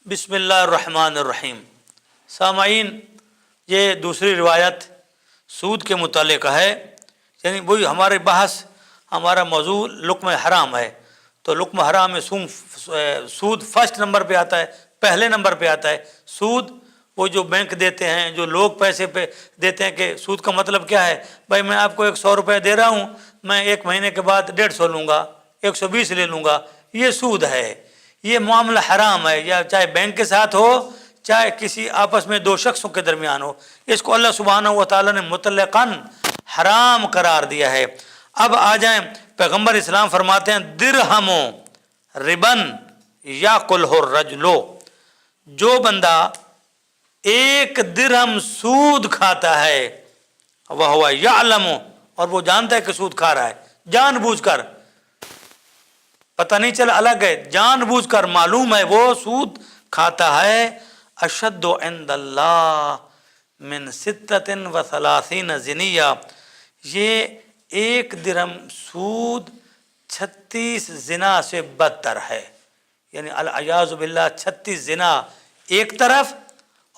बिस्मिल्लाहिर्रहमानिर्रहीम। सामाईन, ये दूसरी रिवायत सूद के मुतालिक है, यानी वही हमारे बहस, हमारा मौजू लुक्म हराम है। तो लुक्म हराम में सूद फर्स्ट नंबर पे आता है, पहले नंबर पे आता है। सूद वो जो बैंक देते हैं, जो लोग पैसे पे देते हैं कि सूद का मतलब क्या है, भाई मैं आपको 100 रुपये दे रहा हूँ, मैं एक महीने के बाद 150 लूँगा, 120 ले लूँगा, ये सूद है। ये मामला हराम है, या चाहे बैंक के साथ हो, चाहे किसी आपस में दो शख्सों के दरमियान हो। इसको अल्लाह सुब्हानहू व तआला ने मुतल्लक़न हराम करार दिया है। अब आ जाएं, पैगंबर इस्लाम फरमाते हैं दिरहमो रिबन याकुलहु रजुलो, जो बंदा एक दिरहम सूद खाता है, वह हुआ यालमो, और वो जानता है कि सूद खा रहा है, जानबूझकर, पता नहीं चला अलग है, जानबूझकर मालूम है वो सूद खाता है। अशद्दु इंदल्लाह मिन सित्ततिन व सलासीन ज़िनिया, ये एक दिरहम सूद 36 जिना से बदतर है। यानी अल-अयाज़ु बिल्लाह, 36 जिना एक तरफ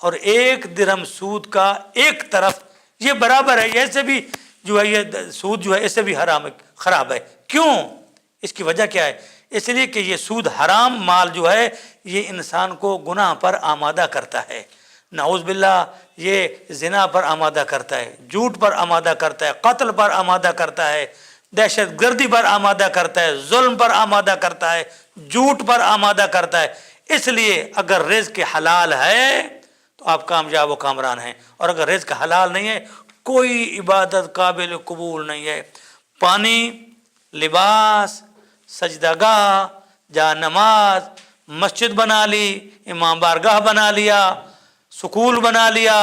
और एक दिरहम सूद का एक तरफ, ये बराबर है। ऐसे भी जो है ये सूद जो है इससे भी हराम है, ख़राब है। क्यों? इसकी वजह क्या है? इसलिए कि ये सूद हराम माल जो है ये इंसान को गुनाह पर आमादा करता है। नाउज़ बिल्लाह, ये जिना पर आमादा करता है, झूठ पर आमादा करता है, कत्ल पर आमादा करता है, दहशत गर्दी पर आमादा करता है, जुल्म पर आमादा करता है, झूठ पर आमादा करता है। इसलिए अगर रिज़्क़ हलाल है तो आप कामयाब व कामरान हैं, और अगर रिज़्क़ हलाल नहीं है, कोई इबादत काबिल कबूल नहीं है। पानी, लिबास, सजदागाह, जहाँ नमाज, मस्जिद बना ली, इमाम बारगाह बना लिया, स्कूल बना लिया,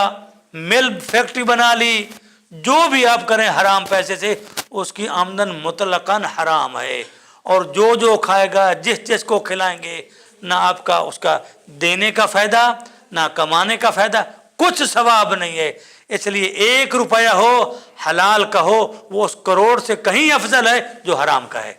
मिल फैक्ट्री बना ली, जो भी आप करें हराम पैसे से, उसकी आमदन मुतलकन हराम है। और जो जो खाएगा, जिस जिस को खिलाएंगे, ना आपका उसका देने का फ़ायदा, ना कमाने का फ़ायदा, कुछ सवाब नहीं है। इसलिए 1 रुपया हो हलाल का हो, वो उस करोड़ से कहीं अफजल है जो हराम का है।